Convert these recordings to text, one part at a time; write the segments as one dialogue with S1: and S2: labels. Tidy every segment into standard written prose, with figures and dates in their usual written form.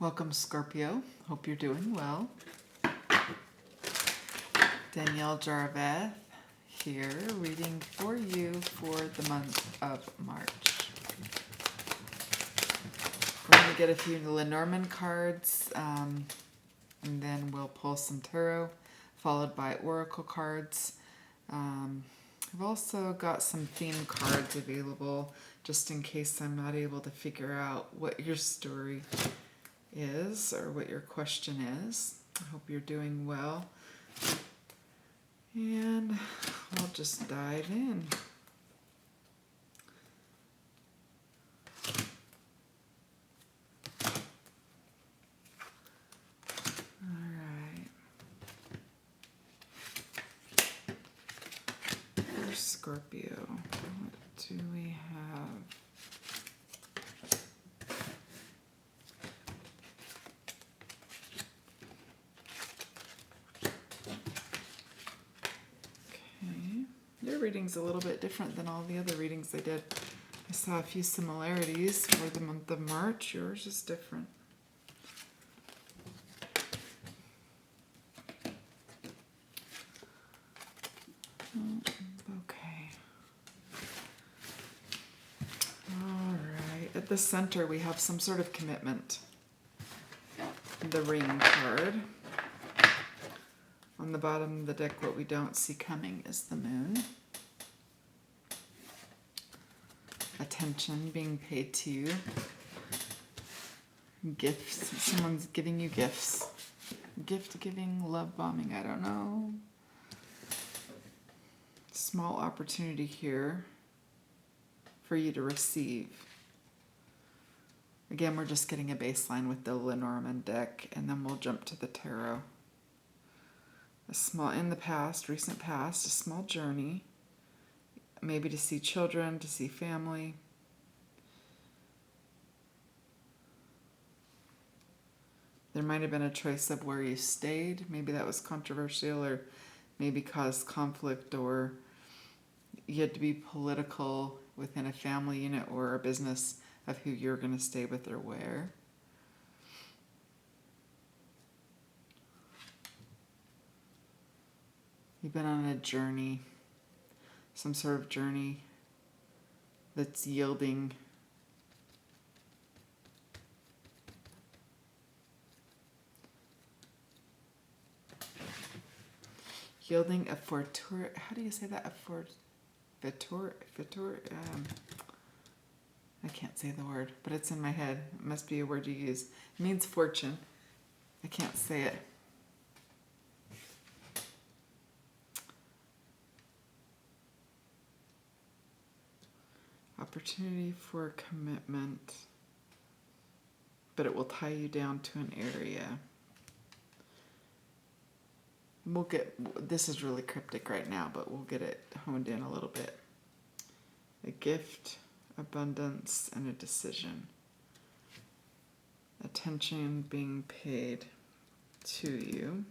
S1: Welcome, Scorpio. Hope you're doing well. Danielle Jarveth here, reading for you for the month of March. We're going to get a few Lenormand cards, and then we'll pull some tarot, followed by oracle cards. I've also got some theme cards available, just in case I'm not able to figure out what your story is or what your question is. I hope you're doing well. And we'll just dive in. All right. For Scorpio, what do we have? Your reading's a little bit different than all the other readings I did. I saw a few similarities for the month of March. Yours is different. Okay. All right. At the center, we have some sort of commitment. The Ring card. On the bottom of the deck, what we don't see coming is the Moon. Attention being paid to you. Gifts. Someone's giving you gifts. Gift giving, love bombing, I don't know. Small opportunity here for you to receive. Again, we're just getting a baseline with the Lenormand deck, and then we'll jump to the tarot. A small, in the past, recent past, a small journey. Maybe to see children, to see family. There might have been a choice of where you stayed. Maybe that was controversial, or maybe caused conflict, or you had to be political within a family unit or a business of who you're going to stay with or where. You've been on a journey, some sort of journey that's yielding a fortur. How do you say that? A fortur. I can't say the word, but it's in my head. It must be a word you use. It means fortune. I can't say it. Opportunity for commitment, but it will tie you down to an area. We'll get, this is really cryptic right now, but we'll get it honed in a little bit. A gift, abundance, and a decision. Attention being paid to you.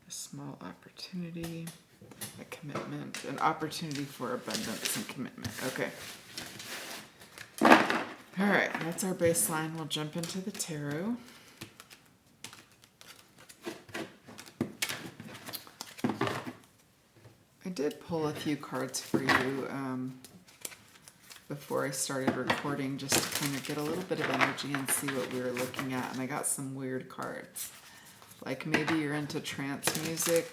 S1: A small opportunity, a commitment, an opportunity for abundance and commitment. Okay. All right, that's our baseline. We'll jump into the tarot. I did pull a few cards for you before I started recording, just to kind of get a little bit of energy and see what we were looking at, and I got some weird cards. Like maybe you're into trance music.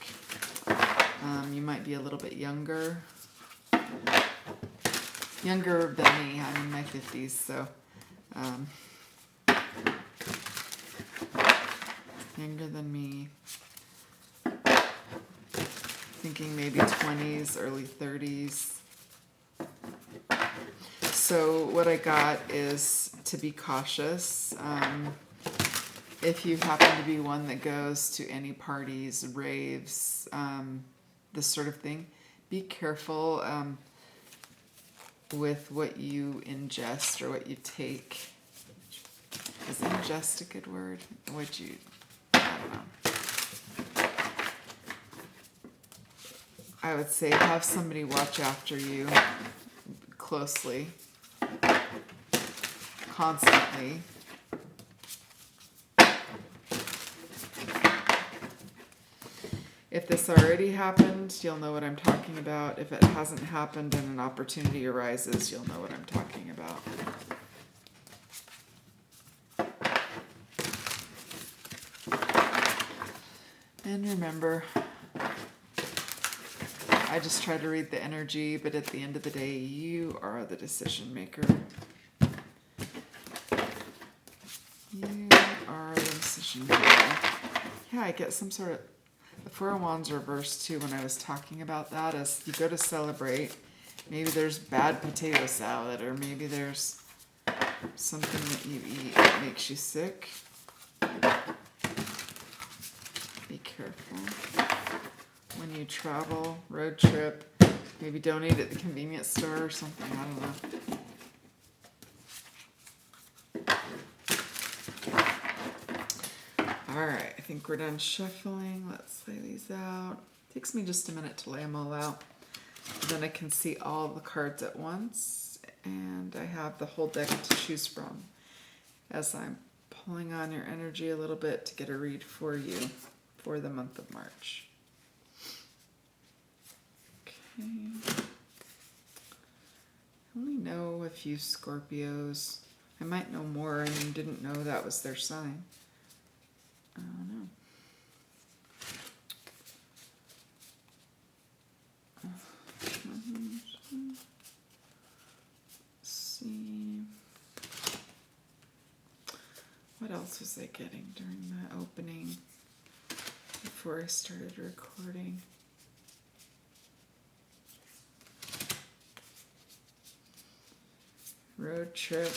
S1: You might be a little bit younger. Younger than me. I'm in my 50s, so younger than me. Thinking maybe 20s, early 30s. So what I got is to be cautious. If you happen to be one that goes to any parties, raves, this sort of thing, be careful with what you ingest or what you take. Is ingest a good word? I don't know. I would say have somebody watch after you, closely, constantly. If this already happened, you'll know what I'm talking about. If it hasn't happened and an opportunity arises, you'll know what I'm talking about. And remember, I just try to read the energy, but at the end of the day, you are the decision maker. You are the decision maker. Yeah, I get some sort of... The Four of Wands reversed too when I was talking about that. As you go to celebrate, maybe there's bad potato salad, or maybe there's something that you eat that makes you sick. Be careful. When you travel, road trip, maybe don't eat at the convenience store or something, I don't know. Alright, I think we're done shuffling. Let's lay these out. Takes me just a minute to lay them all out. Then I can see all the cards at once, and I have the whole deck to choose from as I'm pulling on your energy a little bit to get a read for you for the month of March. Okay. I only know a few Scorpios. I might know more and didn't know that was their sign. I don't know. Let's see. What else was I getting during the opening before I started recording? Road trip.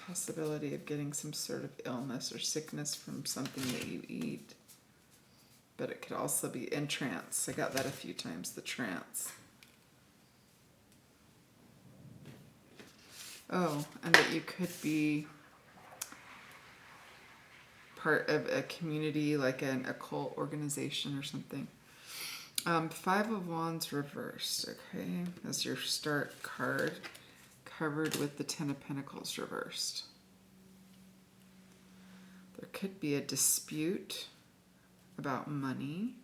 S1: Possibility of getting some sort of illness or sickness from something that you eat. But it could also be in trance. I got that a few times, the trance. Oh, and that you could be part of a community, like an occult organization or something. Five of Wands reversed, okay, as your start card, covered with the Ten of Pentacles reversed. There could be a dispute about money,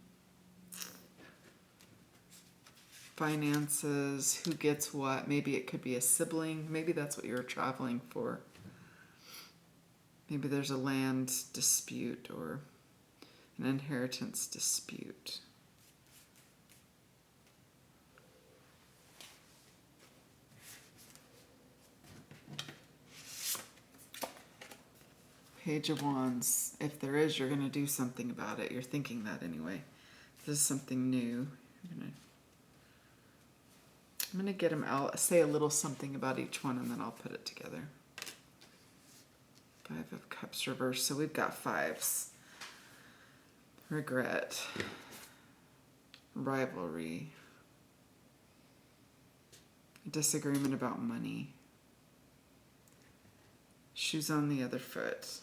S1: finances, who gets what. Maybe it could be a sibling. Maybe that's what you're traveling for. Maybe there's a land dispute or an inheritance dispute. Page of Wands. If there is, you're going to do something about it. You're thinking that anyway. This is something new. I'm going to get them out, say a little something about each one, and then I'll put it together. Five of Cups reversed. So we've got fives. Regret. Rivalry. Disagreement about money. Shoes on the other foot.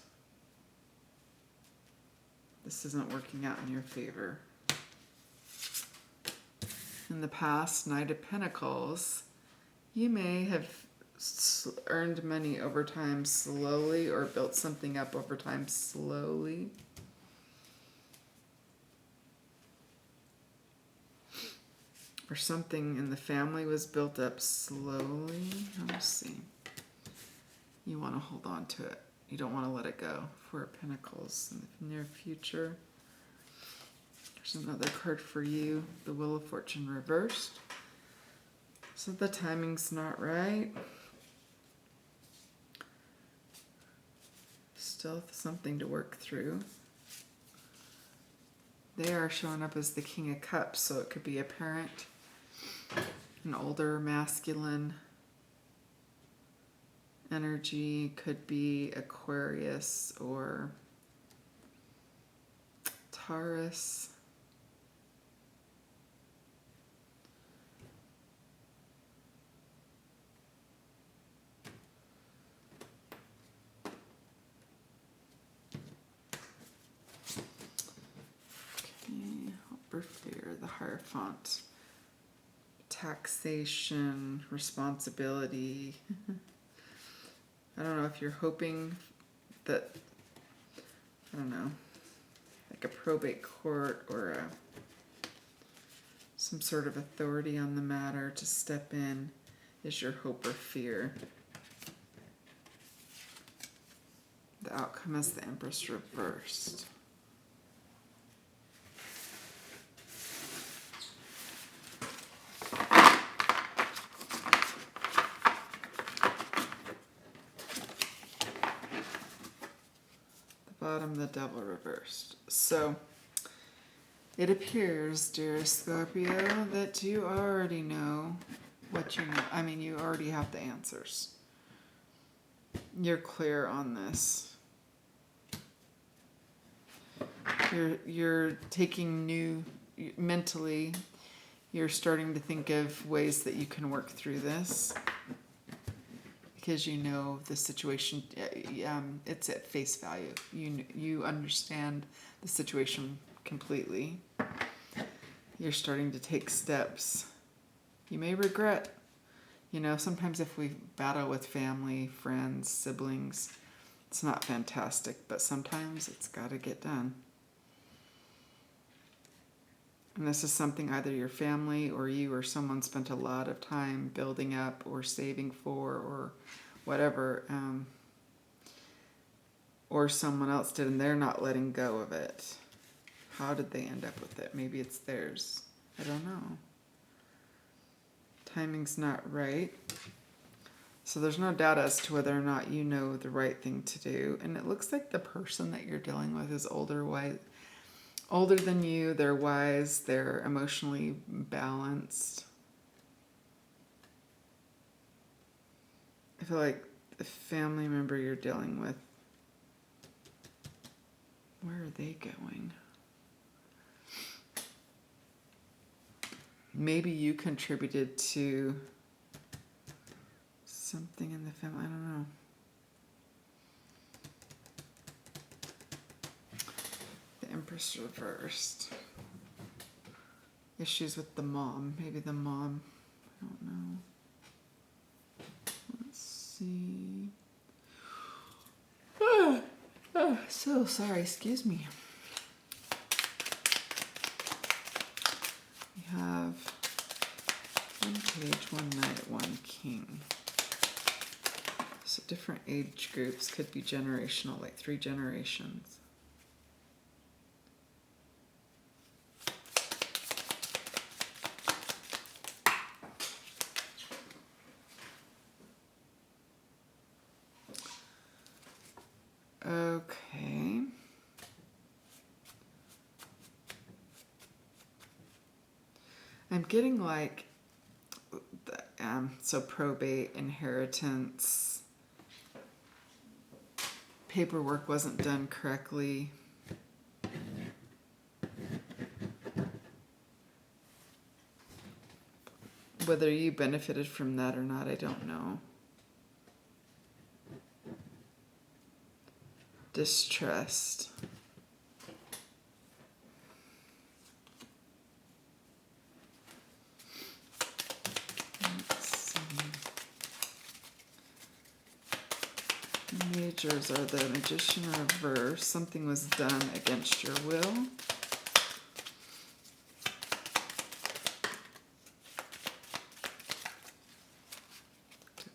S1: This isn't working out in your favor. In the past, Knight of Pentacles, you may have earned money over time slowly or built something up over time slowly. Or something in the family was built up slowly. Let's see. You want to hold on to it. You don't want to let it go. Four of Pentacles in the near future. There's another card for you. The Wheel of Fortune reversed. So the timing's not right. Still something to work through. They are showing up as the King of Cups, so it could be a parent, an older masculine energy, could be Aquarius or Taurus. Okay, hope or fear, the Hierophant. Taxation, responsibility. I don't know if you're hoping that, I don't know, like a probate court or some sort of authority on the matter to step in is your hope or fear. The outcome is the Empress reversed. Bottom, the Devil reversed. So it appears, dear Scorpio, that you already know what you know. I mean, you already have the answers. You're clear on this. You're taking new, mentally, you're starting to think of ways that you can work through this. Because you know the situation, it's at face value. You understand the situation completely. You're starting to take steps. You may regret. You know, sometimes if we battle with family, friends, siblings, it's not fantastic, but sometimes it's got to get done. And this is something either your family or you or someone spent a lot of time building up or saving for or whatever, or someone else did and they're not letting go of it. How did they end up with it? Maybe it's theirs. I don't know. Timing's not right. So there's no doubt as to whether or not you know the right thing to do. And it looks like the person that you're dealing with is older than you, they're wise, they're emotionally balanced. I feel like the family member you're dealing with, where are they going? Maybe you contributed to something in the family, I don't know. Empress reversed. Issues with the mom. Maybe the mom. I don't know. Let's see. So sorry. Excuse me. We have one page, one knight, one king. So different age groups could be generational, like 3 generations. Okay. I'm getting like, so probate, inheritance, paperwork wasn't done correctly. Whether you benefited from that or not, I don't know. Distrust. Let's see. Majors are the Magician reverse. Something was done against your will.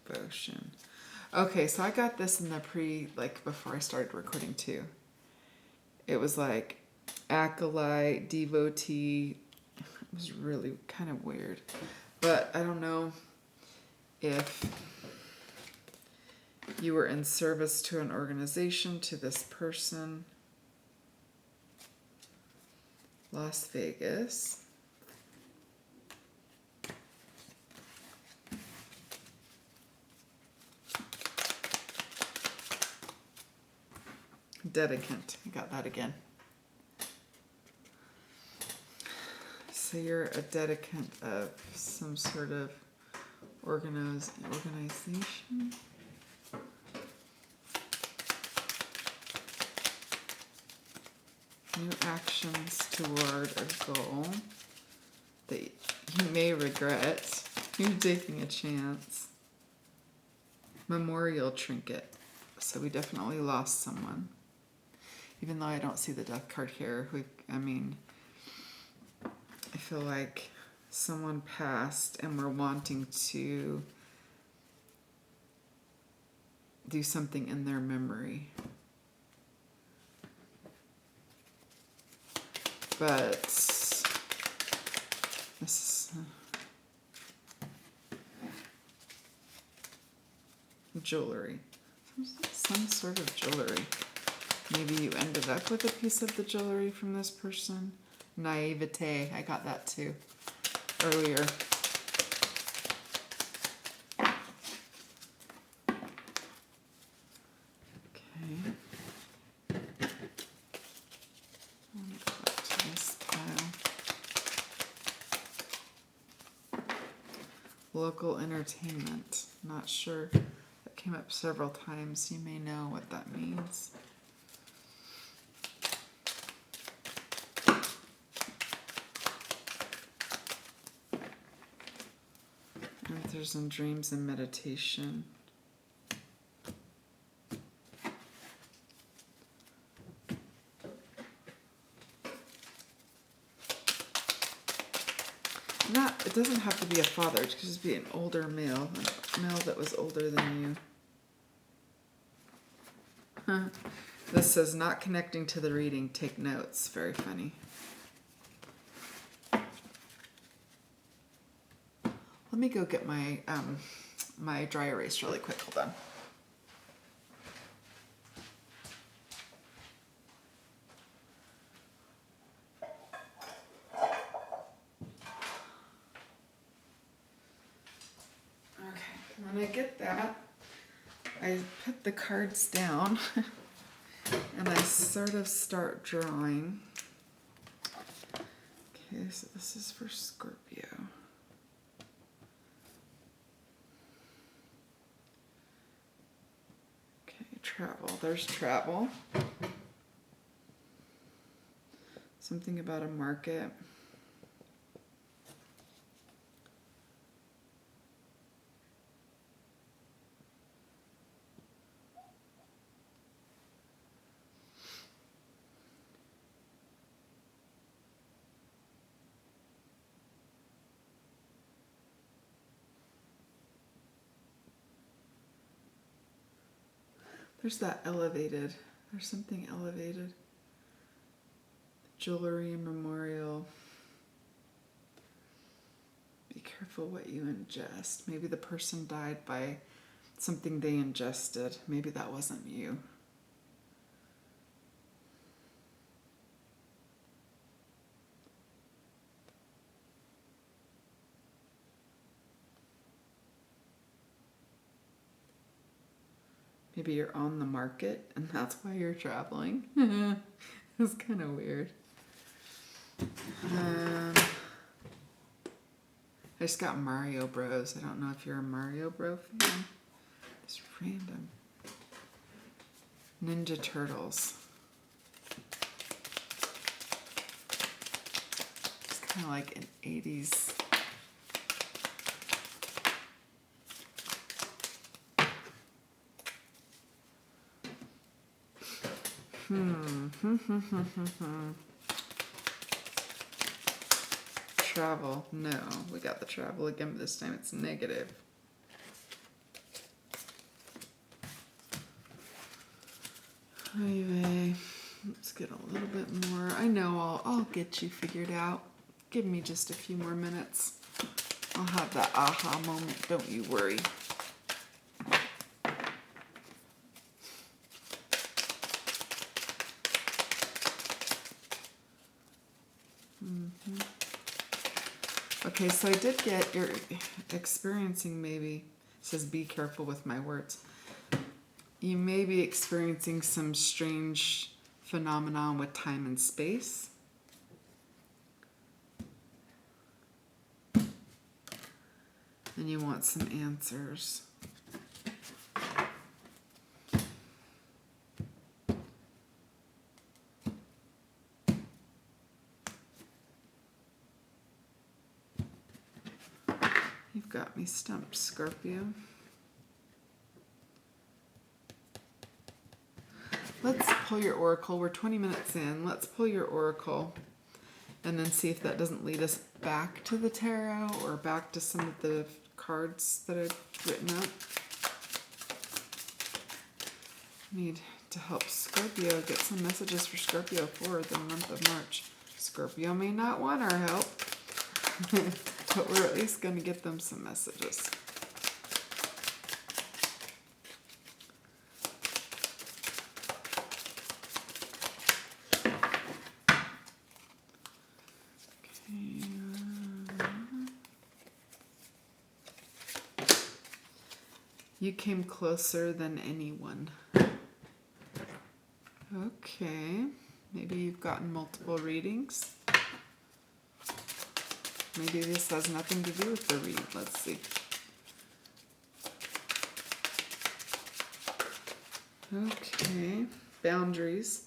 S1: Devotion. Okay, so I got this in the before I started recording too. It was like acolyte, devotee. It was really kind of weird. But I don't know if you were in service to an organization, to this person. Las Vegas. Dedicant. I got that again. So you're a dedicant of some sort of organization. New actions toward a goal that you may regret. You're taking a chance. Memorial trinket. So we definitely lost someone. Even though I don't see the death card here, I feel like someone passed and we're wanting to do something in their memory. But this is jewelry. Some sort of jewelry. Maybe you ended up with a piece of the jewelry from this person. Naivete, I got that too earlier. Okay. Let me go back to this pile. Local entertainment. Not sure. That came up several times. You may know what that means. Answers in dreams and meditation. It doesn't have to be a father, it could just be an older male, a male that was older than you. This says not connecting to the reading, take notes. Very funny. Let me go get my my dry erase really quick. Hold on. Okay, when I get that, I put the cards down and I sort of start drawing. Okay, so this is for Scorpio. Travel. There's travel. Something about a market. There's that elevated. There's something elevated. Jewelry and memorial. Be careful what you ingest. Maybe the person died by something they ingested. Maybe that wasn't you. Maybe you're on the market and that's why you're traveling. It's kind of weird. I just got Mario Bros. I don't know if you're a Mario Bro fan. It's random. Ninja Turtles. It's kind of like an 80s. Travel. No, we got the travel again, but this time it's negative. Anyway, let's get a little bit more. I know I'll get you figured out. Give me just a few more minutes. I'll have that aha moment, don't you worry. Okay, so I did get, you're experiencing maybe, it says be careful with my words. You may be experiencing some strange phenomenon with time and space. And you want some answers. got me stumped, Scorpio. Let's pull your oracle. We're 20 minutes in. Let's pull your oracle and then see if that doesn't lead us back to the tarot or back to some of the cards that I've written up. Need to help Scorpio get some messages for Scorpio for the month of March. Scorpio may not want our help, but we're at least going to get them some messages. You came closer than anyone. Okay, maybe you've gotten multiple readings. Maybe this has nothing to do with the read. Let's see. Okay, boundaries.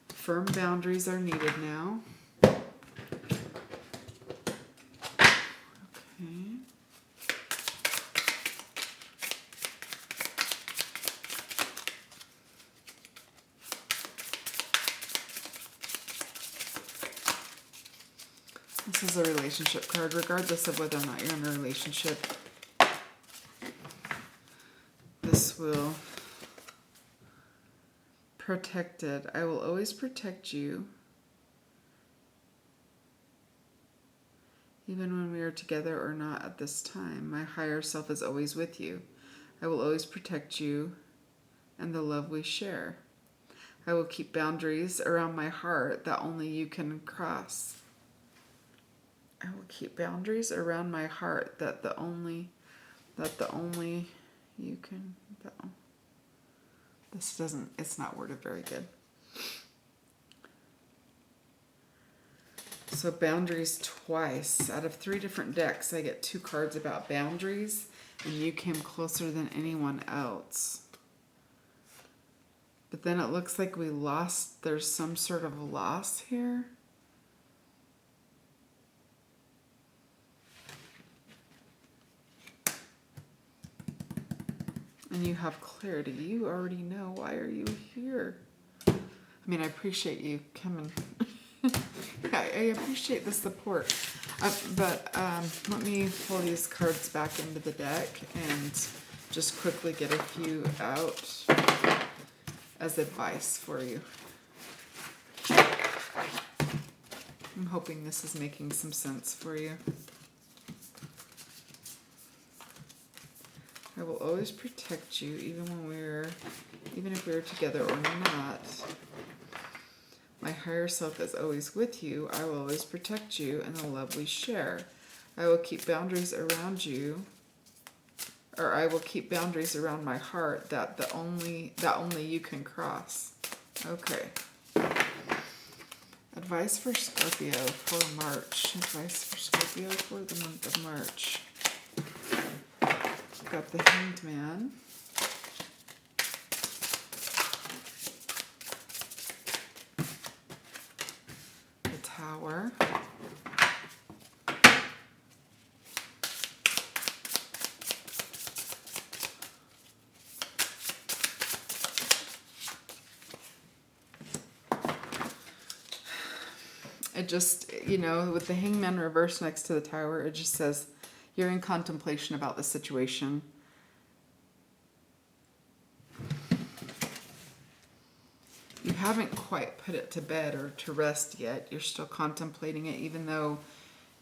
S1: Firm boundaries are needed now. Okay. This is a relationship card, regardless of whether or not you're in a relationship. This will protect it. I will always protect you. Even when we are together or not at this time, my higher self is always with you. I will always protect you and the love we share. I will keep boundaries around my heart that only you can cross. I will keep boundaries around my heart that the only you can. This doesn't. It's not worded very good. So boundaries twice. Out of 3 different decks, I get 2 cards about boundaries, and you came closer than anyone else. But then it looks like we lost. There's some sort of loss here. And you have clarity. You already know. Why are you here? I mean, I appreciate you coming. I appreciate the support. But let me pull these cards back into the deck and just quickly get a few out as advice for you. I'm hoping this is making some sense for you. I will always protect you, even if we're together or not. My higher self is always with you. I will always protect you and the love we share. I will keep boundaries around you, or I will keep boundaries around my heart that only you can cross. Okay. Advice for Scorpio for March. Advice for Scorpio for the month of March. Got the Hanged Man. The Tower. It just, with the Hangman reversed next to the Tower, it just says, you're in contemplation about the situation. You haven't quite put it to bed or to rest yet. You're still contemplating it, even though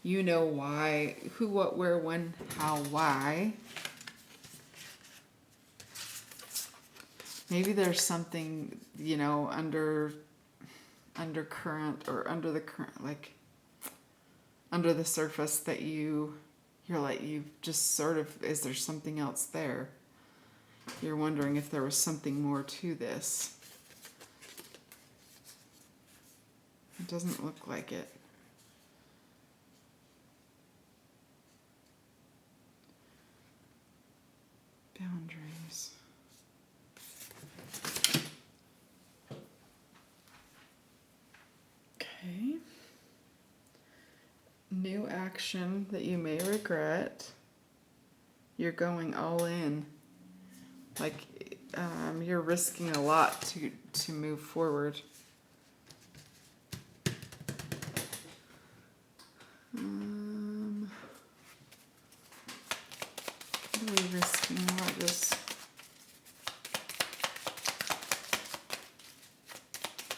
S1: you know why, who, what, where, when, how, why. Maybe there's something, undercurrent or under the current, like under the surface that you're like, you just sort of, is there something else there? You're wondering if there was something more to this. It doesn't look like it. Boundaries. Okay. New action that you may regret. You're going all in. Like, you're risking a lot to move forward. What are we risking? What is...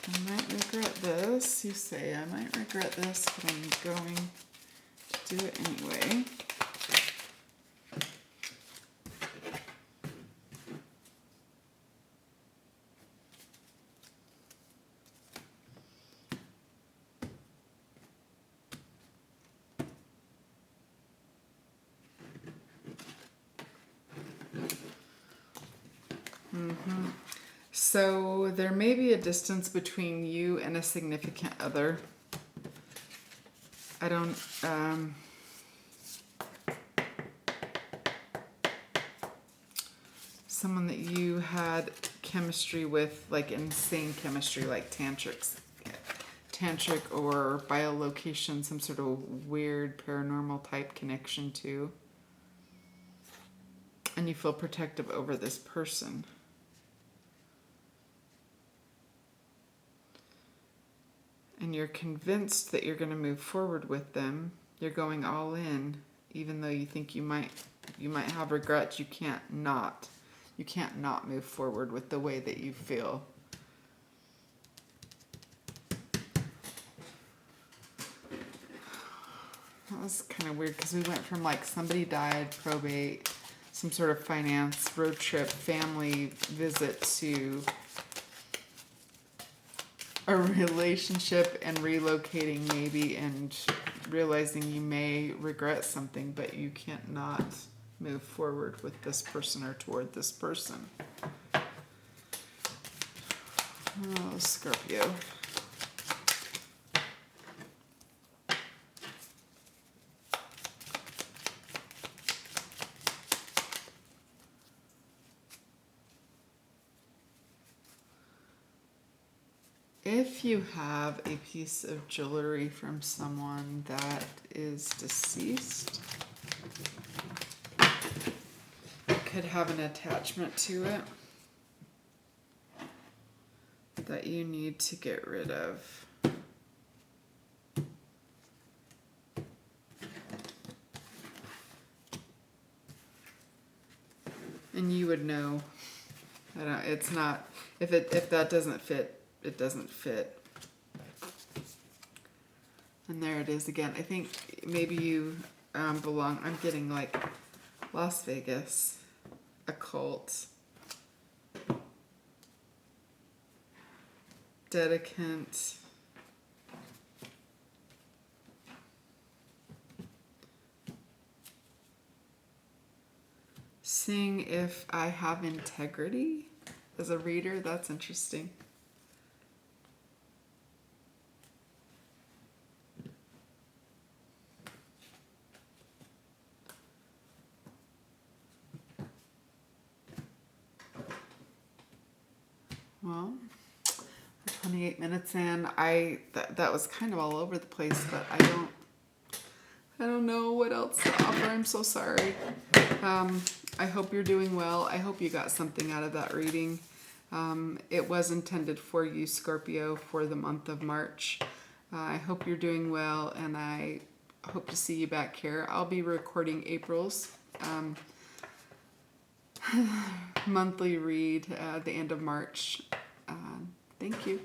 S1: I might regret this. You say I might regret this, but I'm going to do it anyway. So there may be a distance between you and a significant other. I don't, someone that you had chemistry with, like insane chemistry, like tantric or biolocation, some sort of weird paranormal type connection to. And you feel protective over this person. And you're convinced that you're going to move forward with them. You're going all in, even though you think you might have regrets. You can't not move forward with the way that you feel. That was kind of weird because we went from like somebody died, probate, some sort of finance, road trip, family visit to a relationship and relocating maybe and realizing you may regret something, but you can't not move forward with this person or toward this person. Oh, Scorpio. If you have a piece of jewelry from someone that is deceased, it could have an attachment to it that you need to get rid of. And you would know. It's not, if that doesn't fit, it doesn't fit. And there it is again. I think maybe you belong, I'm getting like Las Vegas, occult, dedicant, seeing if I have integrity as a reader. That's interesting. Well, 28 minutes in. That was kind of all over the place, but I don't know what else to offer. I'm so sorry. I hope you're doing well. I hope you got something out of that reading. It was intended for you, Scorpio, for the month of March. I hope you're doing well, and I hope to see you back here. I'll be recording April's monthly read at the end of March. Thank you.